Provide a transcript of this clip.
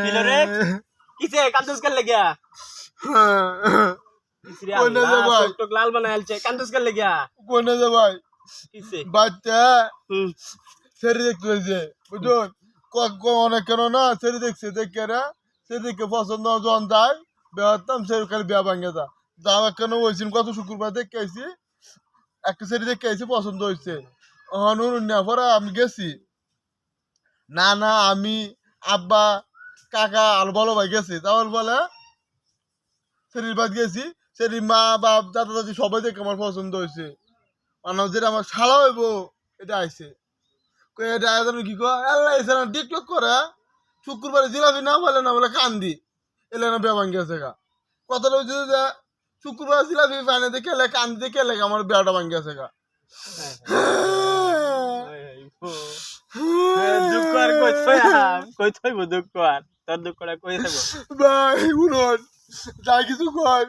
kilo রে কিসে কান্দুস कर ले गया কোনে যে ভাই टोक लाल बनायल छे कांदुस कर ले गया কোনে যে ভাই किसे বাচ্চা সেরি দেখতে হয়েছে বুঝুন অনেক কেন না সেরি দেখছে দেখে রে সেদিকে পছন্দ যখন যায় বেড়াতাম সে খালি বিয়া ভাঙে যা দাম কেন হয়েছিল কত শুক্রবার দেখে আইসি একটা সেরি দেখে আইসি পছন্দ হয়েছে হনুন না পরে আমি গেছি না না আমি আব্বা কাকা আর বলো ভাই গেছি তাহলে বলে সেরির বাদ গেছি সেরির মা বাপ দাদা দাদি সবাই দেখে আমার পছন্দ হয়েছে মানে যেটা আমার শালা হইব এটা আইছে এটা আয়োজন কি কয় আল্লাহ এছাড়া টিকটক করে শুক্রবারে জিলাপি না বলে কান্দি এলে না বিয়া ভাঙ্গি আছে গা কথাটা হচ্ছে যে শুক্রবার জিলাপি পানি দেখে এলে কান্দি দেখে এলে আমার বিয়াটা ভাঙ্গি আছে গা দুঃখ আর কই থইব দুঃখ আর তোর দুঃখটা কই থাকব ভাই উনন যাই কিছু কর